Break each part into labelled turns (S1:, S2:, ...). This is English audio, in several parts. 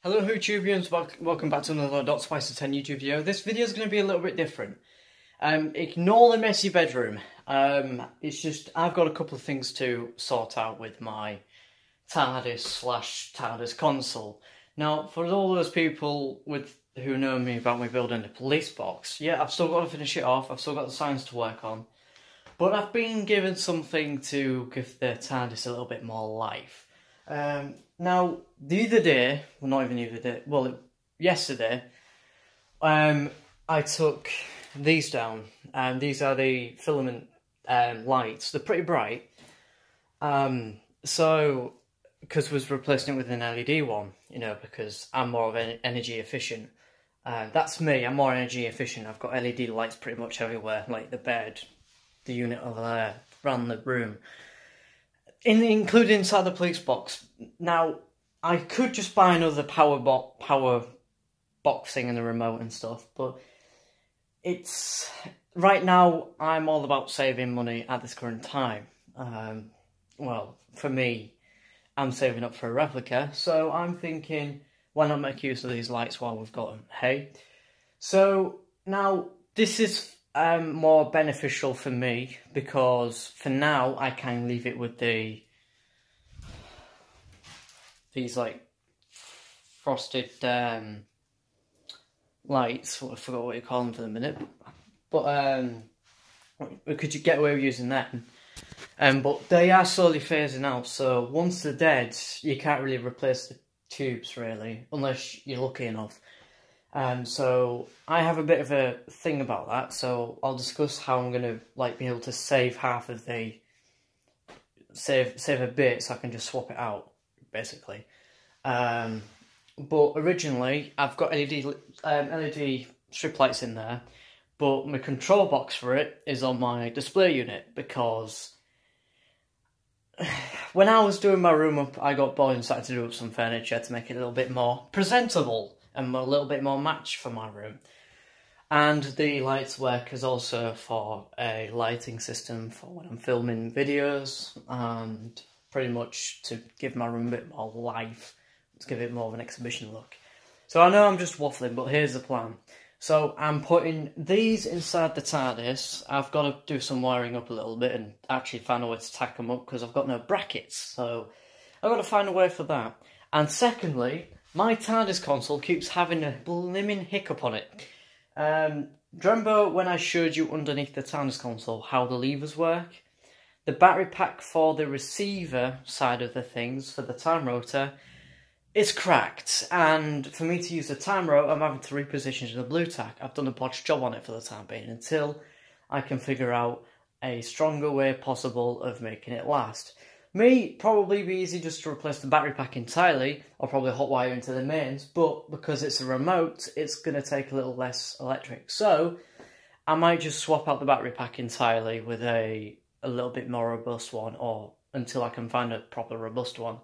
S1: Hello YouTubians, welcome back to another .spicer10 YouTube video. This video is going to be a little bit different. Ignore the messy bedroom. It's just, I've got a couple of things to sort out with my Tardis console. Now, for all those people who know me about me building a police box, yeah, I've still got to finish it off, I've still got the signs to work on. But I've been given something to give the Tardis a little bit more life. Now, the other day, well not even the other day, well yesterday, I took these down, and these are the filament lights. They're pretty bright, so, because I was replacing it with an LED one, you know, because I'm more of an energy efficient. That's me, I'm more energy efficient. I've got LED lights pretty much everywhere, like the bed, the unit over there, around the room. Including inside the police box. Now, I could just buy another power box thing and the remote and stuff, but it's... Right now, I'm all about saving money at this current time. Well, for me, I'm saving up for a replica, so I'm thinking, why not make use of these lights while we've got them, hey? So, now, this is more beneficial for me, because for now I can leave it with these like frosted lights. Well, I forgot what you call them for the minute, but could you get away with using them? But they are slowly phasing out, so once they're dead you can't really replace the tubes really, unless you're lucky enough. So I have a bit of a thing about that, so I'll discuss how I'm going to like be able to save half of the, save a bit so I can just swap it out, basically. But originally I've got LED strip lights in there, but my control box for it is on my display unit, because when I was doing my room up, I got bored and started to do up some furniture to make it a little bit more presentable and a little bit more match for my room. And the lights work as also for a lighting system for when I'm filming videos, and pretty much to give my room a bit more life, to give it more of an exhibition look. So I know I'm just waffling, but here's the plan. So I'm putting these inside the Tardis. I've got to do some wiring up a little bit and actually find a way to tack them up, because I've got no brackets, so I've got to find a way for that. And secondly, my Tardis console keeps having a blimmin' hiccup on it. Remember when I showed you underneath the Tardis console how the levers work? The battery pack for the receiver side of the things, for the time rotor, is cracked. And for me to use the time rotor, I'm having to reposition the blue tack. I've done a botched job on it for the time being, until I can figure out a stronger way possible of making it last. Probably be easy just to replace the battery pack entirely, or probably hotwire into the mains, but because it's a remote, it's going to take a little less electric. So, I might just swap out the battery pack entirely with a little bit more robust one, or until I can find a proper robust one.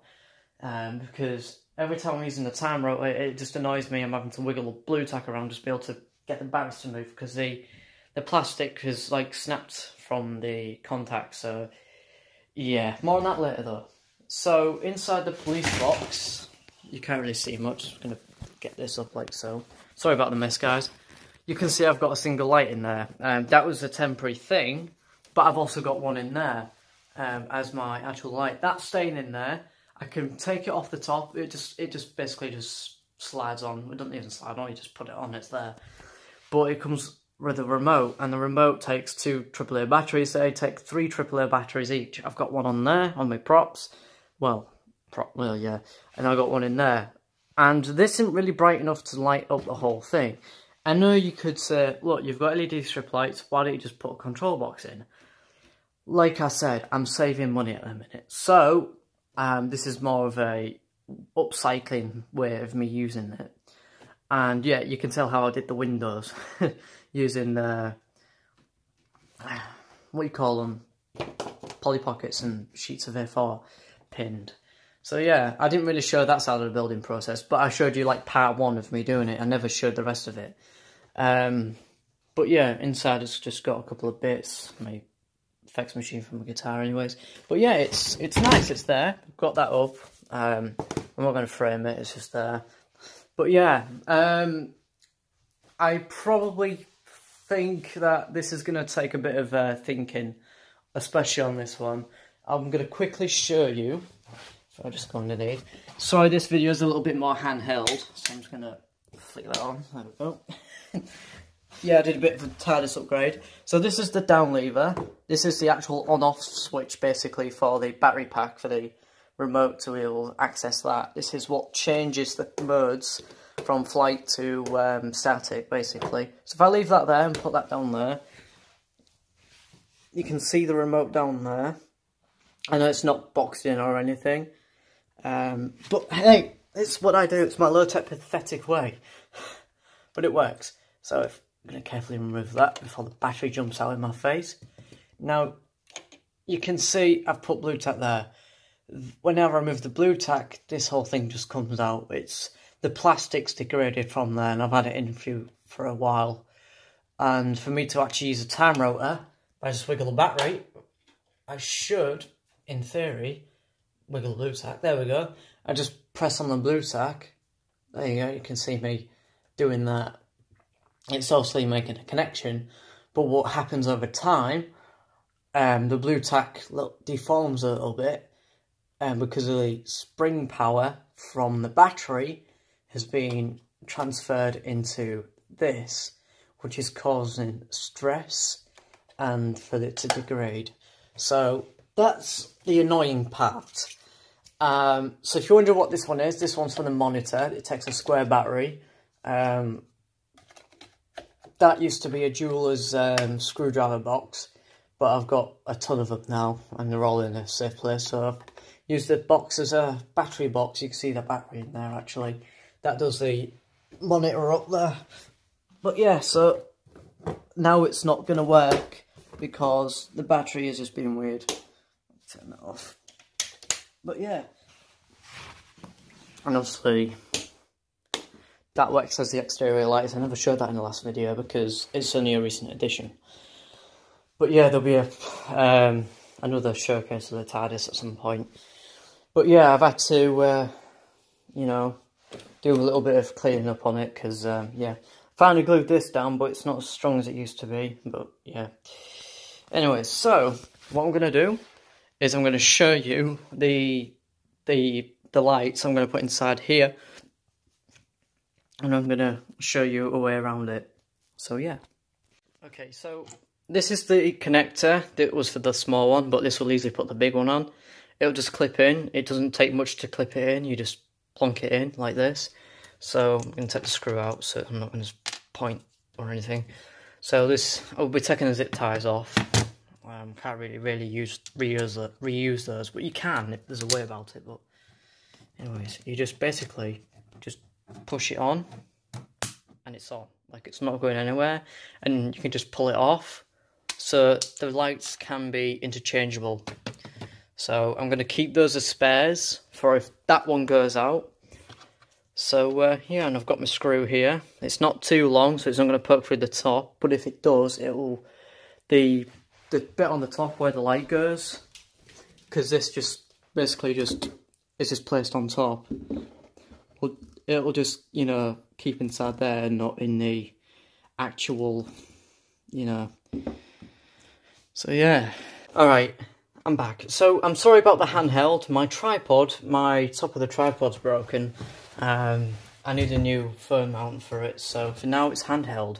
S1: Because every time I'm using the time rotor, it just annoys me. I'm having to wiggle the blue tack around just to be able to get the batteries to move, because the plastic is like snapped from the contact, so... Yeah, more on that later though. So, inside the police box, you can't really see much. I'm just going to get this up like so. Sorry about the mess, guys. You can see I've got a single light in there. That was a temporary thing, but I've also got one in there as my actual light. That's staying in there. I can take it off the top. It just basically just slides on. It doesn't even slide on, you just put it on, it's there. But it comes with a remote, and the remote takes 2 AAA batteries. They take 3 AAA batteries each. I've got one on there, on my props. Well, yeah. And I've got one in there. And this isn't really bright enough to light up the whole thing. I know you could say, look, you've got LED strip lights, why don't you just put a control box in? Like I said, I'm saving money at the minute. So, this is more of a upcycling way of me using it. And yeah, you can tell how I did the windows. Using what do you call them, Polly Pockets and sheets of A4 pinned. So yeah, I didn't really show that side of the building process, but I showed you like part 1 of me doing it. I never showed the rest of it. But yeah, inside it's just got a couple of bits, my effects machine from my guitar anyways. But yeah, it's nice, it's there. I've got that up. I'm not going to frame it, it's just there. But yeah, I probably think that this is going to take a bit of thinking, especially on this one. I'm going to quickly show you, if I just go underneath. Sorry, this video is a little bit more handheld, so I'm just going to flick that on. There we go. Yeah, I did a bit of a Tardis upgrade. So this is the down lever. This is the actual on-off switch, basically, for the battery pack, for the remote to be able to access that. This is what changes the modes from flight to static, basically. So if I leave that there and put that down there, you can see the remote down there. I know it's not boxed in or anything, but hey, it's what I do. It's my low-tech, pathetic way, but it works. So if I'm going to carefully remove that before the battery jumps out in my face. Now, you can see I've put blue tack there. Whenever I remove the blue tack, this whole thing just comes out. It's the plastic's degraded from there, and I've had it in for a while. And for me to actually use a time rotor, if I just wiggle the battery, I should, in theory, wiggle the blue tack. There we go. I just press on the blue tack. There you go. You can see me doing that. It's obviously making a connection, but what happens over time, the blue tack deforms a little bit, because of the spring power from the battery has been transferred into this, which is causing stress and for it to degrade. So that's the annoying part. So if you wonder what this one is, this one's for the monitor. It takes a square battery. That used to be a jeweler's screwdriver box, but I've got a ton of them now, and they're all in a safe place. So I've used the box as a battery box. You can see the battery in there, actually. That does the monitor up there. But yeah, so now it's not going to work because the battery is just being weird. Turn that off. But yeah. And obviously, that works as the exterior lights. I never showed that in the last video because it's only a recent addition. But yeah, there'll be another showcase of the Tardis at some point. But yeah, I've had to, you know, do a little bit of cleaning up on it because, yeah, finally glued this down, but it's not as strong as it used to be. But yeah. Anyway, so what I'm going to do is I'm going to show you the lights I'm going to put inside here. And I'm going to show you a way around it. So yeah. Okay, so this is the connector that was for the small one, but this will easily put the big one on. It'll just clip in. It doesn't take much to clip it in. You just plonk it in like this. So I'm going to take the screw out so I'm not going to point or anything. So this, I'll be taking the zip ties off. Can't really reuse those, but you can if there's a way about it. But anyways, you just basically just push it on and it's on, like it's not going anywhere, and you can just pull it off, so the lights can be interchangeable. So I'm going to keep those as spares for if that one goes out. So yeah, and I've got my screw here. It's not too long, so it's not going to poke through the top, but if it does, it will, the bit on the top where the light goes, because this just basically just is just placed on top, it'll just, you know, keep inside there and not in the actual, you know. So yeah. Alright, I'm back. So I'm sorry about the handheld. My tripod, my top of the tripod's broken. I need a new phone mount for it, so for now it's handheld.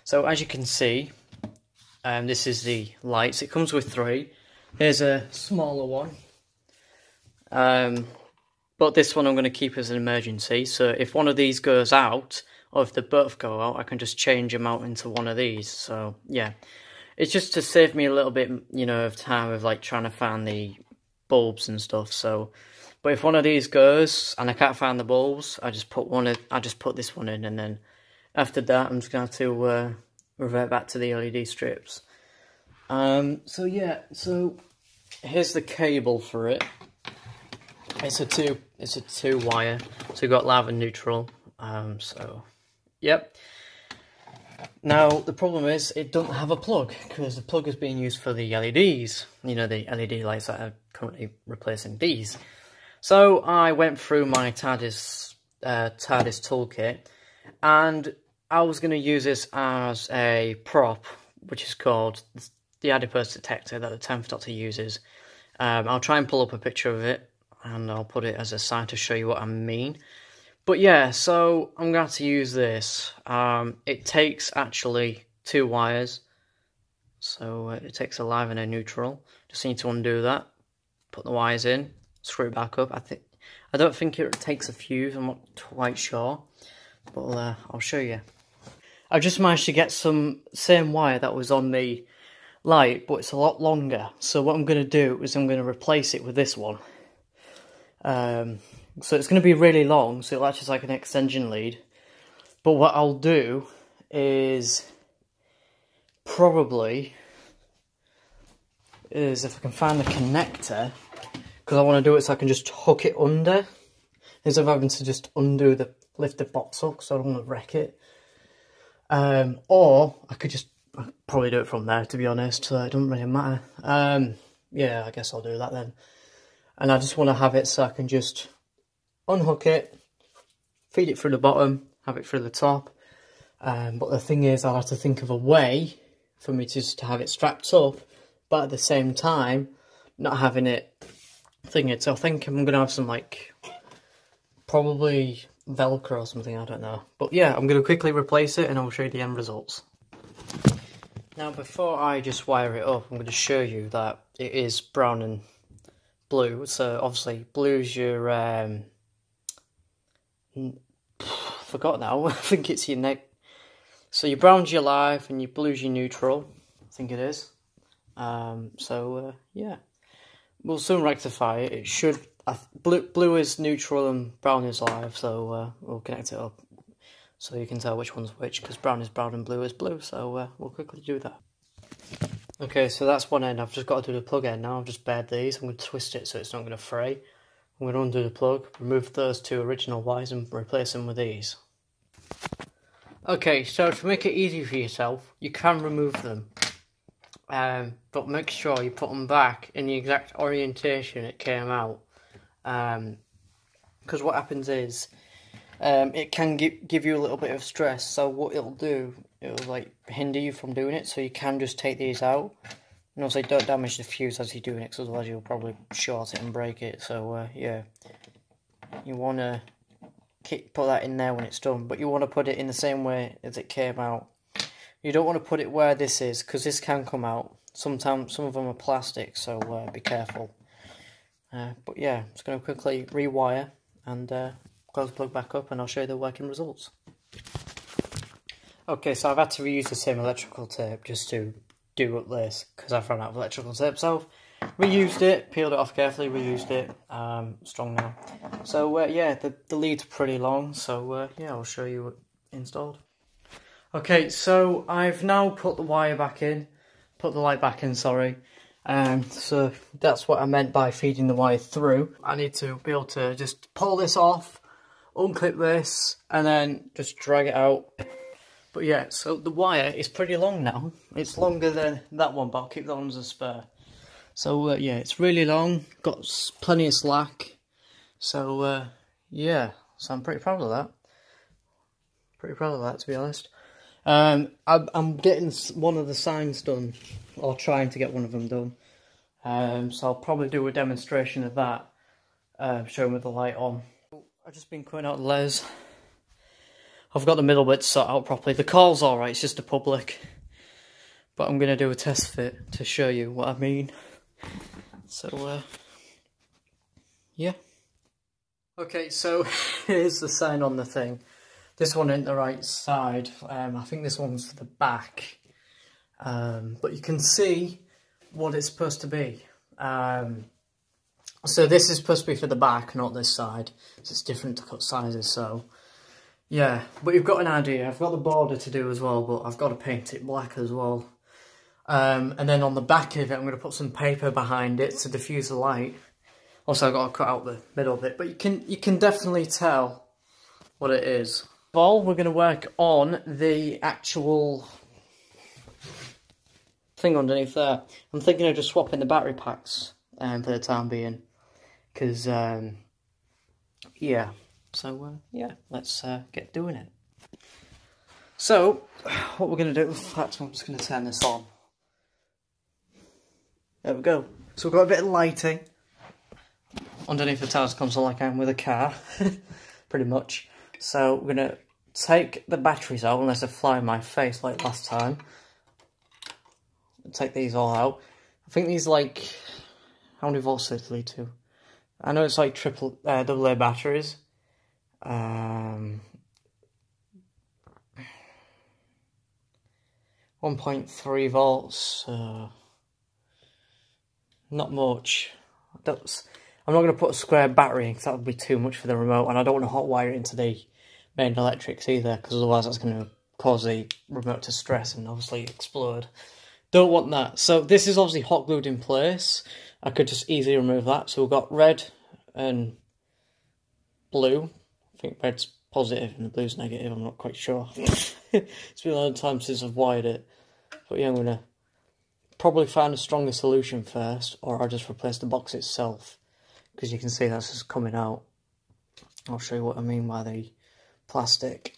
S1: So as you can see, this is the lights. It comes with 3. Here's a smaller one. But this one I'm going to keep as an emergency, so if one of these goes out, or if they both go out, I can just change them out into one of these. So yeah, it's just to save me a little bit, you know, of time of like trying to find the bulbs and stuff. So, but if one of these goes and I can't find the bulbs, I just put this one in, and then after that I'm just going to revert back to the LED strips. So yeah, so here's the cable for it. It's a two wire, so you've got live and neutral. So yep. Now the problem is it doesn't have a plug, because the plug is being used for the LEDs. You know, the LED lights that are currently replacing these. So I went through my Tardis Tardis Toolkit, and I was going to use this as a prop, which is called the adipose detector that the 10th Doctor uses. I'll try and pull up a picture of it, and I'll put it as a sign to show you what I mean. But yeah, so I'm going to have to use this. It takes actually 2 wires. So it takes a live and a neutral. Just need to undo that. Put the wires in. Screw it back up. I don't think it takes a fuse. I'm not quite sure. But I'll show you. I just managed to get some same wire that was on the light, but it's a lot longer. So what I'm going to do is I'm going to replace it with this one. So it's going to be really long, so it'll act as like an extension lead. But what I'll do is probably if I can find the connector, because I want to do it so I can just hook it under, instead of having to just lift the box up, because I don't want to wreck it. Or I could just probably do it from there, to be honest, so it doesn't really matter. Yeah, I guess I'll do that then. And I just want to have it so I can just unhook it, feed it through the bottom, have it through the top. But the thing is, I'll have to think of a way for me to just have it strapped up, but at the same time, not having it thingy. So I think I'm going to have some, like, probably Velcro or something, I don't know. But yeah, I'm going to quickly replace it and I'll show you the end results. Now, before I just wire it up, I'm going to show you that it is brown and blue. So obviously, blue's your forgot now. I think it's your neck. So your brown's your live and your blue's your neutral. I think it is. Yeah, we'll soon rectify it. It should. Blue is neutral and brown is live. So we'll connect it up so you can tell which one's which. Because brown is brown and blue is blue. So we'll quickly do that. Okay, so that's one end. I've just got to do the plug end now. I've just bared these. I'm going to twist it so it's not going to fray. I'm going to undo the plug, remove those 2 original wires and replace them with these. Okay, so to make it easy for yourself, you can remove them. But make sure you put them back in the exact orientation it came out. Because what happens is, it can give you a little bit of stress. So what it'll do, it'll like hinder you from doing it. So you can just take these out. And also don't damage the fuse as you're doing it, because otherwise you'll probably short it and break it. So yeah, you want to put that in there when it's done, but you want to put it in the same way as it came out. You don't want to put it where this is, because this can come out. Sometimes some of them are plastic, so be careful. But yeah, I'm just going to quickly rewire and close the plug back up, and I'll show you the working results. Okay, so I've had to reuse the same electrical tape just to do up this, because I've run out of electrical tape. So reused it, peeled it off carefully, reused it, strong now. So yeah, the lead's pretty long, so yeah, I'll show you what installed. Okay, so I've now put the wire back in, put the light back in, sorry. So that's what I meant by feeding the wire through. I need to be able to just pull this off, unclip this, and then just drag it out. But yeah, so the wire is pretty long now. It's longer than that one, but I'll keep that one as a spare. So yeah, it's really long, got plenty of slack. So yeah, so I'm pretty proud of that. Pretty proud of that, to be honest. I'm getting one of the signs done, or trying to get one of them done. So I'll probably do a demonstration of that, showing with the light on. I've just been cutting out the layers. I've got the middle bit sorted out properly. The coil's alright, it's just the public. But I'm going to do a test fit to show you what I mean. So, yeah. Okay, so here's the sign on the thing. This one ain't the right side. I think this one's for the back. But you can see what it's supposed to be. So this is supposed to be for the back, not this side. So it's different to cut sizes, so... Yeah, but you've got an idea. I've got the border to do as well, but I've got to paint it black as well. And then on the back of it, I'm going to put some paper behind it to diffuse the light. Also, I've got to cut out the middle bit, but you can definitely tell what it is. First of all, we're going to work on the actual thing underneath there. I'm thinking of just swapping the battery packs for the time being, because yeah. So yeah, let's get doing it. So what we're going to do, in fact I'm just going to turn this on. There we go. So we've got a bit of lighting underneath the Tardis console like I am with a car, pretty much. So we're going to take the batteries out, unless they fly in my face like last time. Take these all out. I think these like, how many volts do they lead to? I know it's like double A batteries. 1.3 volts. Not much. I'm not going to put a square battery in because that would be too much for the remote, and I don't want to hot wire it into the main electrics either, because otherwise that's going to cause the remote to stress and obviously explode. Don't want that. So this is obviously hot glued in place. I could just easily remove that. So we've got red and blue. I think red's positive and the blue's negative. I'm not quite sure. It's been a long time since I've wired it. But yeah, I'm going to probably find a stronger solution first, or I'll just replace the box itself. Because you can see that's just coming out. I'll show you what I mean by the plastic.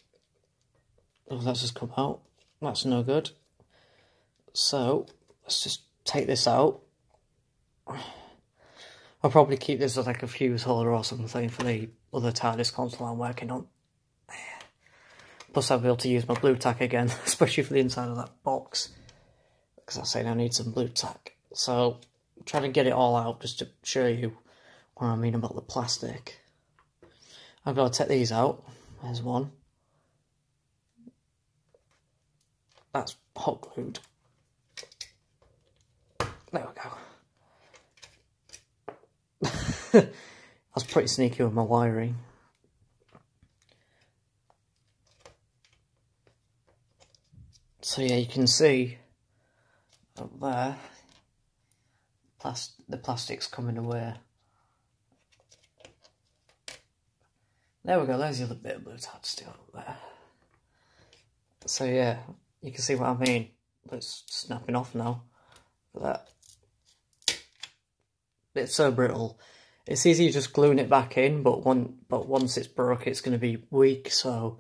S1: Oh, that's just come out. That's no good. So, let's just take this out. I'll probably keep this as like a fuse holder or something for the other Tardis console I'm working on. Plus I'll be able to use my blue tack again, especially for the inside of that box. Because I say I need some blue tack. So, I'm trying to get it all out just to show you what I mean about the plastic. I've got to take these out. There's one. That's hot glued. There we go. I was pretty sneaky with my wiring. So yeah, you can see up there, the plastic's coming away. There we go, there's the other bit of blue tack still up there. So yeah, you can see what I mean. But it's snapping off now. Look at that. It's so brittle. It's easy just gluing it back in, but once it's broke, it's going to be weak. So,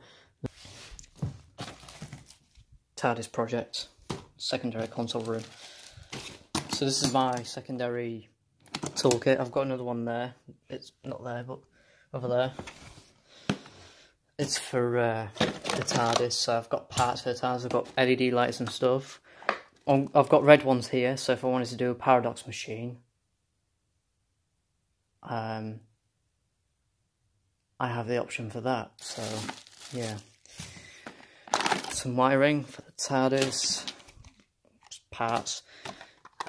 S1: Tardis project, secondary console room. So this is my secondary toolkit. I've got another one there. It's not there, but over there. It's for the Tardis. So I've got parts for the Tardis. I've got LED lights and stuff. I've got red ones here. So if I wanted to do a paradox machine. I have the option for that, so yeah. Some wiring for the Tardis, parts.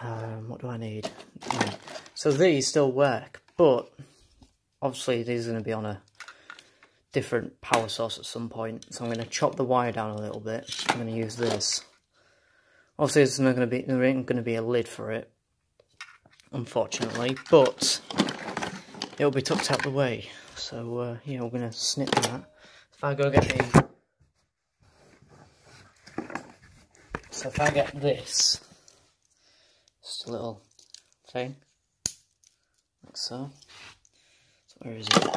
S1: What do I need? Yeah. So these still work, but obviously these are going to be on a different power source at some point. So I'm going to chop the wire down a little bit. I'm going to use this. Obviously, there ain't going to be a lid for it, unfortunately, but it'll be tucked out the way. So yeah, we're going to snip that. If I go get this, just a little thing, like so. So where is it?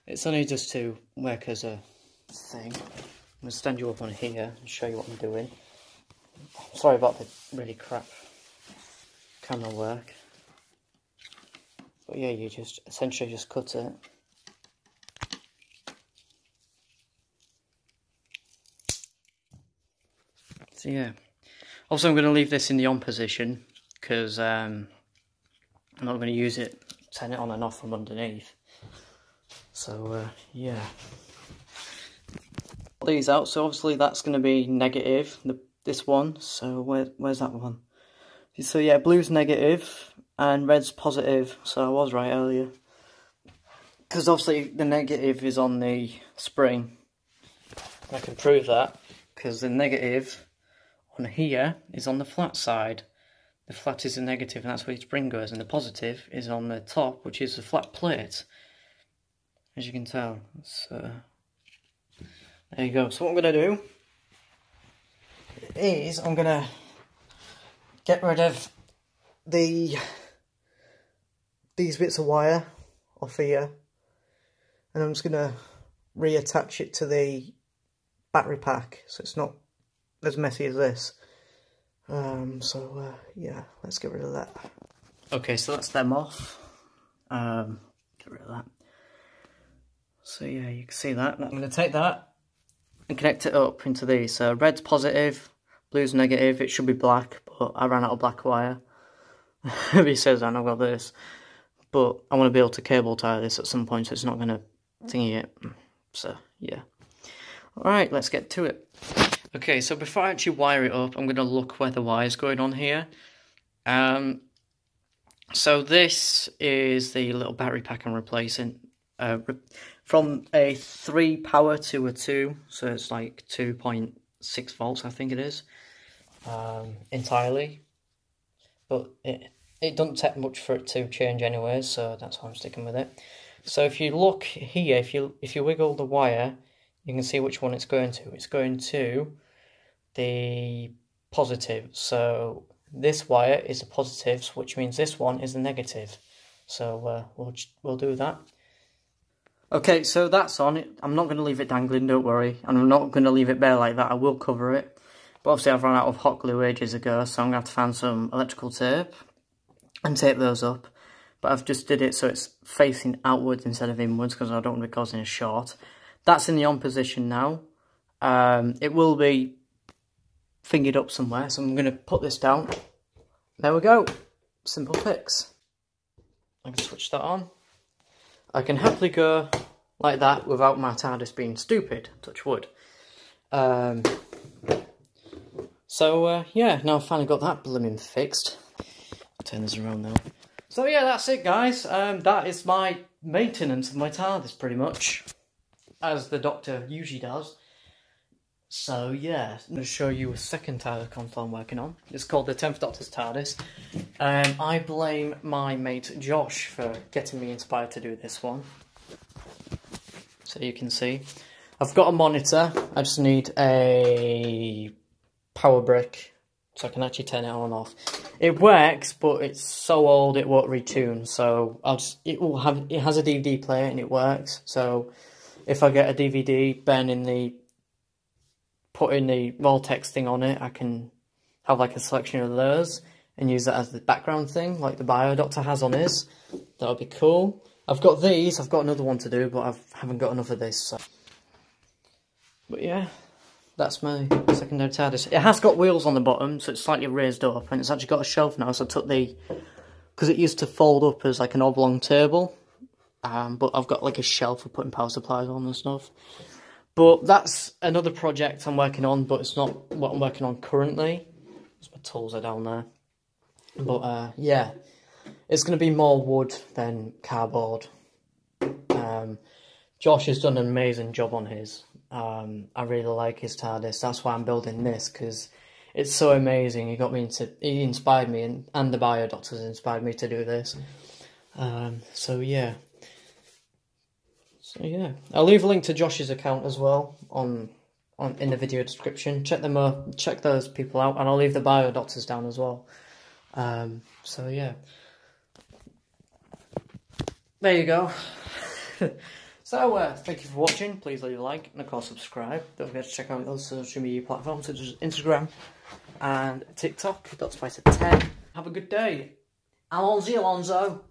S1: It's only just to work as a thing. I'm going to stand you up on here and show you what I'm doing. Sorry about the really crap camera work. But yeah, you just essentially just cut it. So yeah. Also, I'm going to leave this in the on position because I'm not going to use it, turn it on and off from underneath. So yeah. Put these out. So obviously that's going to be negative. This one. So where's that one? So yeah, blue's negative and red's positive. So I was right earlier. Because obviously the negative is on the spring. I can prove that because the negative on here is on the flat side. The flat is the negative and that's where the spring goes, and the positive is on the top, which is the flat plate. As you can tell. So there you go. So what I'm going to do is I'm going to get rid of these bits of wire off here,
S2: and I'm just going to reattach it to the battery pack so it's not as messy as this. Yeah, let's get rid of that. Okay, so that's them off. Get rid of that. So yeah, you can see that. I'm going to take that and connect it up into these. So red's positive, blue's negative. It should be black, but I ran out of black wire. He says that, and I've got this. But I want to be able to cable tie this at some point, so it's not going to thingy it. So yeah. Alright, let's get to it. Okay, so before I actually wire it up, I'm going to look where the wire's going on here. So this is the little battery pack I'm replacing. From a 3 power to a 2, so it's like 2.6 volts, I think it is, entirely. But it doesn't take much for it to change anyway, so that's why I'm sticking with it. So if you look here, if you wiggle the wire, you can see which one it's going to. It's going to the positive. So this wire is the positive, which means this one is the negative. So we'll do that. Okay, so that's on it. I'm not going to leave it dangling, don't worry. And I'm not going to leave it bare like that. I will cover it. But obviously I've run out of hot glue ages ago, so I'm going to have to find some electrical tape and tape those up. But I've just did it so it's facing outwards instead of inwards because I don't want to be causing a short. That's in the on position now. It will be fingered up somewhere, so I'm going to put this down. There we go. Simple fix. I can switch that on. I can happily go like that without my Tardis being stupid, touch wood. Yeah, now I've finally got that blooming fixed. I'll turn this around now. So yeah, that's it guys. That is my maintenance of my Tardis pretty much, as the Doctor usually does. So yeah, I'm going to show you a second Tardis console I'm working on. It's called the 10th Doctor's Tardis. I blame my mate Josh for getting me inspired to do this one. So you can see. I've got a monitor, I just need a power brick so I can actually turn it on and off. It works, but it's so old it won't retune, so it has a DVD player and it works. So if I get a DVD, putting the Voltex thing on it, I can have like a selection of those and use that as the background thing, like the Bio Doctor has on his. That would be cool. I've got these, I've got another one to do, but I haven't got enough of this. So. But yeah, that's my secondary TARDIS. It has got wheels on the bottom, so it's slightly raised up, and it's actually got a shelf now, so I took because it used to fold up as like an oblong table, but I've got like a shelf for putting power supplies on and stuff. But that's another project I'm working on, but it's not what I'm working on currently. My tools are down there. But yeah, it's going to be more wood than cardboard. Josh has done an amazing job on his. I really like his TARDIS. That's why I'm building this, because it's so amazing. He inspired me, and the Bio Doctors inspired me to do this. So yeah. So yeah, I'll leave a link to Josh's account as well in the video description. Check those people out, and I'll leave the Bio Doctors down as well. So yeah, there you go. So thank you for watching. Please leave a like and of course subscribe. Don't forget to check out other social media platforms such as Instagram and TikTok. .spice at 10. Have a good day. Alonzo.